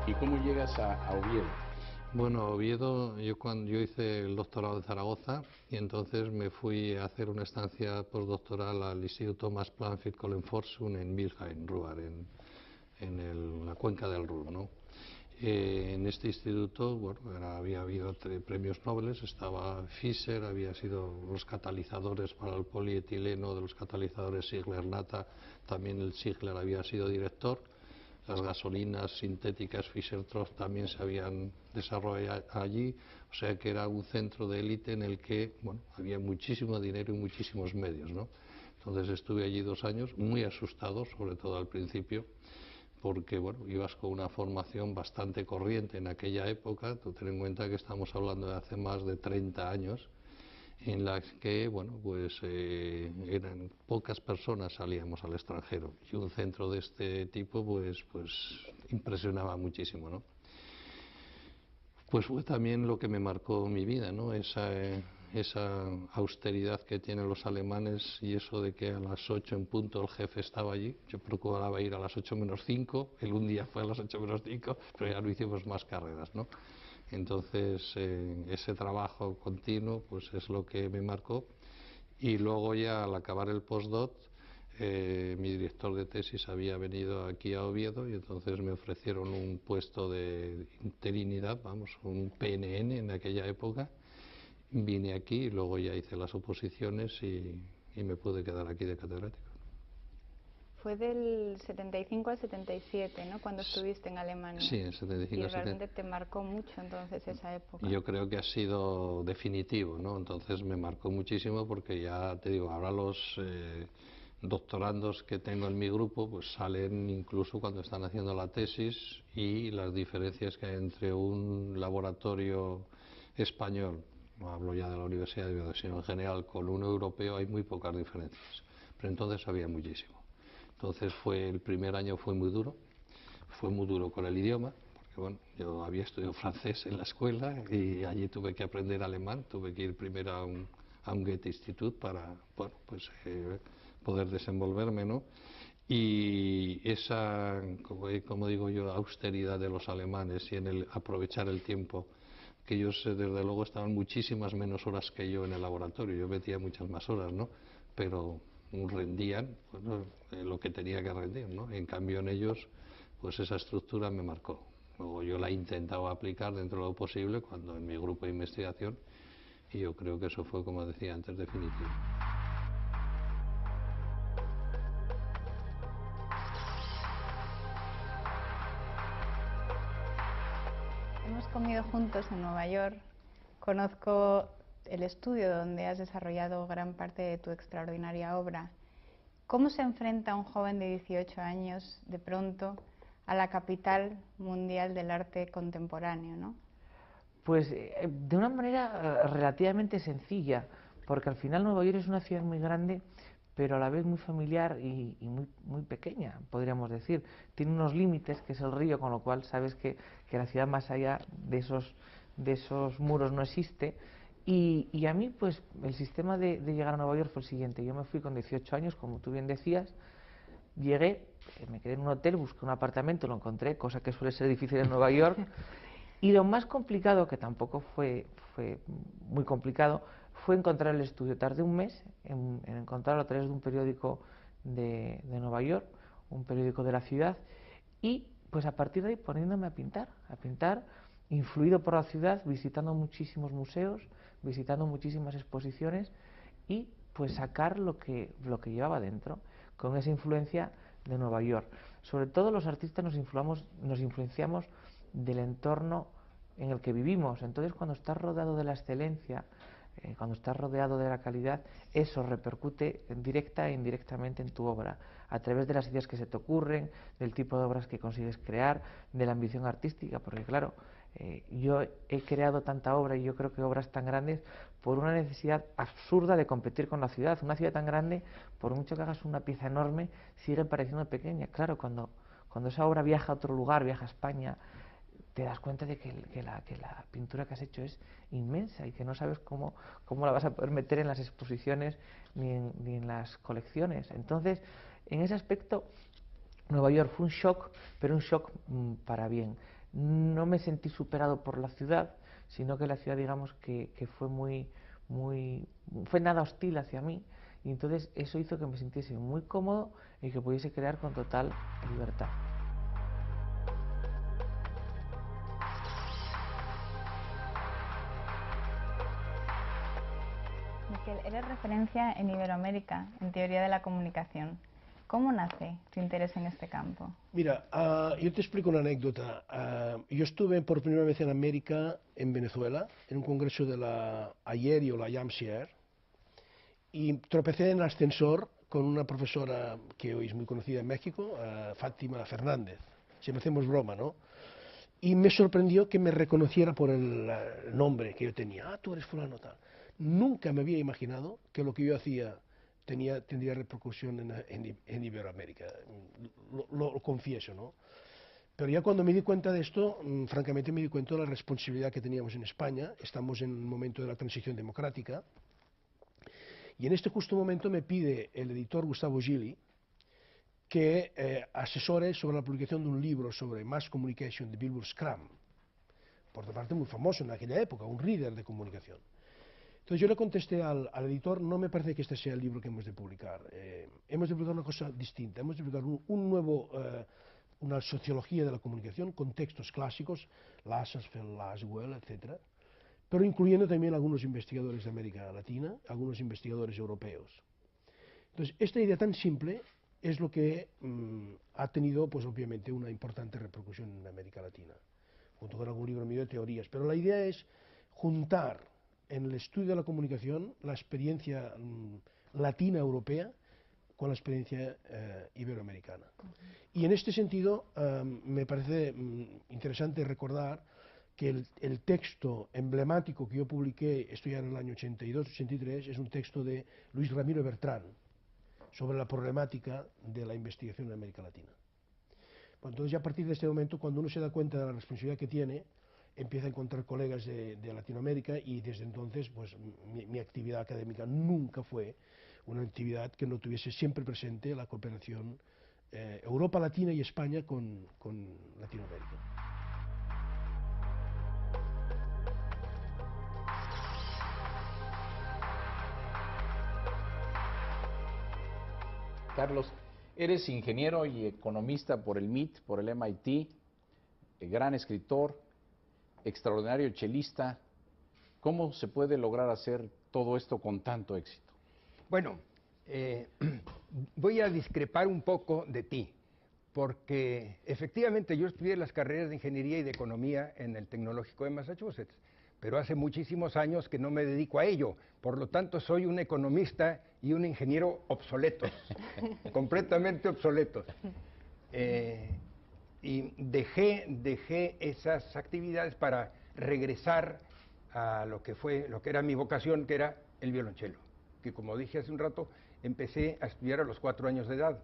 ¿Y cómo llegas a Oviedo? Bueno, Oviedo, cuando yo hice el doctorado en Zaragoza y entonces me fui a hacer una estancia postdoctoral al Instituto Max Planck Forschung en Wilhelm, Ruhr, en la cuenca del Ruhr, ¿no? En este instituto, bueno, había habido premios Nobel, estaba Fischer, había sido los catalizadores para el polietileno de los catalizadores Ziegler-Natta, también el Ziegler había sido director. Las gasolinas sintéticas Fischer-Tropsch también se habían desarrollado allí, o sea que era un centro de élite en el que, bueno, había muchísimo dinero y muchísimos medios, ¿no? Entonces estuve allí 2 años, muy asustado, sobre todo al principio, porque, bueno, ibas con una formación bastante corriente en aquella época. Tú ten en cuenta que estamos hablando de hace más de 30 años, en las que, bueno, pues eran pocas personas salíamos al extranjero y un centro de este tipo pues impresionaba muchísimo, ¿no? Pues fue también lo que me marcó mi vida, ¿no? Esa austeridad que tienen los alemanes y eso de que a las 8 en punto el jefe estaba allí. Yo procuraba ir a las 8 menos 5, él un día fue a las 8 menos 5, pero ya no hicimos más carreras, ¿no? Entonces, ese trabajo continuo pues es lo que me marcó. Y luego ya al acabar el postdoc, mi director de tesis había venido aquí a Oviedo y entonces me ofrecieron un puesto de interinidad, vamos, un PNN en aquella época. Vine aquí y luego ya hice las oposiciones y me pude quedar aquí de catedrático. Fue del 75 al 77, ¿no? Cuando estuviste en Alemania. Sí, en 75 Y a 70. realmente te marcó mucho entonces esa época. Yo creo que ha sido definitivo, ¿no? Entonces me marcó muchísimo porque ya te digo, ahora los doctorandos que tengo en mi grupo pues salen incluso cuando están haciendo la tesis, y las diferencias que hay entre un laboratorio español, no hablo ya de la Universidad de Oviedo, sino en general con uno europeo, hay muy pocas diferencias, pero entonces había muchísimo. Entonces el primer año fue muy duro con el idioma, porque bueno, yo había estudiado francés en la escuela y allí tuve que aprender alemán, tuve que ir primero a un Goethe-Institut para, bueno, pues poder desenvolverme, ¿no? Y esa, como digo yo, austeridad de los alemanes y en el aprovechar el tiempo, que ellos desde luego estaban muchísimas menos horas que yo en el laboratorio, yo metía muchas más horas, ¿no? Pero rendían, bueno, lo que tenía que rendir, ¿no? En cambio en ellos pues esa estructura me marcó. Luego yo la he intentado aplicar dentro de lo posible cuando en mi grupo de investigación, y yo creo que eso fue, como decía antes, definitivo. Hemos comido juntos en Nueva York. Conozco el estudio donde has desarrollado gran parte de tu extraordinaria obra. ¿Cómo se enfrenta un joven de 18 años de pronto a la capital mundial del arte contemporáneo, ¿no? Pues de una manera relativamente sencilla, porque al final Nueva York es una ciudad muy grande, pero a la vez muy familiar y muy pequeña, podríamos decir. Tiene unos límites, que es el río, con lo cual sabes que la ciudad más allá de esos muros no existe. Y a mí, pues, el sistema de llegar a Nueva York fue el siguiente. Yo me fui con 18 años, como tú bien decías. Llegué, me quedé en un hotel, busqué un apartamento, lo encontré, cosa que suele ser difícil en Nueva York. Y lo más complicado, que tampoco fue muy complicado, fue encontrar el estudio. Tardé un mes en encontrarlo a través de un periódico de Nueva York, un periódico de la ciudad, y pues a partir de ahí poniéndome a pintar, influido por la ciudad, visitando muchísimos museos, visitando muchísimas exposiciones y pues sacar lo que llevaba dentro, con esa influencia de Nueva York. Sobre todo los artistas nos influenciamos del entorno en el que vivimos. Entonces, cuando estás rodeado de la excelencia, cuando estás rodeado de la calidad, eso repercute directa e indirectamente en tu obra, a través de las ideas que se te ocurren, del tipo de obras que consigues crear, de la ambición artística, porque claro, yo he creado tanta obra, y yo creo que obras tan grandes, por una necesidad absurda de competir con la ciudad. Una ciudad tan grande, por mucho que hagas una pieza enorme, sigue pareciendo pequeña. Claro, cuando esa obra viaja a otro lugar, viaja a España, te das cuenta de que la pintura que has hecho es inmensa y que no sabes cómo la vas a poder meter en las exposiciones ni en las colecciones. Entonces, en ese aspecto, Nueva York fue un shock, pero un shock para bien. no me sentí superado por la ciudad, sino que la ciudad, digamos, que fue fue nada hostil hacia mí, y entonces eso hizo que me sintiese muy cómodo y que pudiese crear con total libertad. Miquel, eres referencia en Iberoamérica en teoría de la comunicación. ¿Cómo nace tu interés en este campo? Mira, yo te explico una anécdota. Yo estuve por primera vez en América, en Venezuela, en un congreso de la AIER o la IAMSIER, y tropecé en el ascensor con una profesora que hoy es muy conocida en México, Fátima Fernández. Siempre hacemos broma, ¿no? Y me sorprendió que me reconociera por el nombre que yo tenía. Ah, tú eres fulano tal. Nunca me había imaginado que lo que yo hacía tendría repercusión en Iberoamérica. Lo confieso, ¿no? Pero ya cuando me di cuenta de esto, francamente me di cuenta de la responsabilidad que teníamos en España. Estamos en un momento de la transición democrática. Y en este justo momento me pide el editor Gustavo Gili que asesore sobre la publicación de un libro sobre Mass Communication de Wilbur Scrum, por otra parte muy famoso en aquella época, un reader de comunicación. Entonces yo le contesté al editor, no me parece que este sea el libro que hemos de publicar. Hemos de publicar una cosa distinta, hemos de publicar una sociología de la comunicación con textos clásicos, Lazarsfeld, Laswell, etc., pero incluyendo también algunos investigadores de América Latina, algunos investigadores europeos. Entonces, esta idea tan simple es lo que ha tenido, pues obviamente, una importante repercusión en América Latina, junto con algún libro mío de teorías. Pero la idea es juntar en el estudio de la comunicación la experiencia latina europea con la experiencia iberoamericana. Y en este sentido me parece interesante recordar que el texto emblemático que yo publiqué, esto ya en el año 82-83, es un texto de Luis Ramiro Bertrán sobre la problemática de la investigación en América Latina. Bueno, entonces ya a partir de este momento, cuando uno se da cuenta de la responsabilidad que tiene, empieza a encontrar colegas de Latinoamérica, y desde entonces pues mi actividad académica nunca fue una actividad que no tuviese siempre presente la cooperación Europa Latina y España con Latinoamérica. Carlos, eres ingeniero y economista por el MIT, por el MIT, gran escritor, extraordinario chelista. ¿Cómo se puede lograr hacer todo esto con tanto éxito? Bueno, voy a discrepar un poco de ti, porque efectivamente yo estudié las carreras de Ingeniería y de Economía en el Tecnológico de Massachusetts, pero hace muchísimos años que no me dedico a ello, por lo tanto soy un economista y un ingeniero obsoletos, completamente obsoletos. Y dejé esas actividades para regresar a lo que era mi vocación, que era el violonchelo, que como dije hace un rato, empecé a estudiar a los 4 años de edad.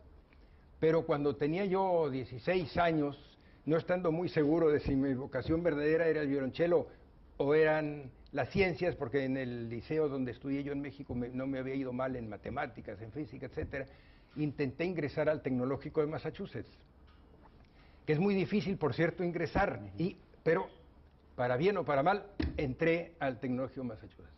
Pero cuando tenía yo 16 años, no estando muy seguro de si mi vocación verdadera era el violonchelo o eran las ciencias, porque en el liceo donde estudié yo en México no me había ido mal en matemáticas, en física, etcétera, intenté ingresar al Tecnológico de Massachusetts, que es muy difícil, por cierto, ingresar, pero para bien o para mal, entré al Tecnológico de Massachusetts.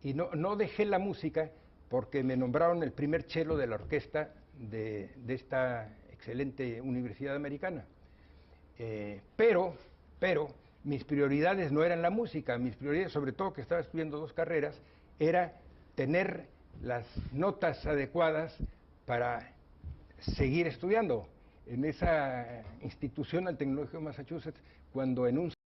Y no dejé la música porque me nombraron el primer cello de la orquesta de esta excelente universidad americana. Pero mis prioridades no eran la música, mis prioridades, sobre todo que estaba estudiando 2 carreras, era tener las notas adecuadas para seguir estudiando. En esa institución, al Tecnológico de Massachusetts, cuando en un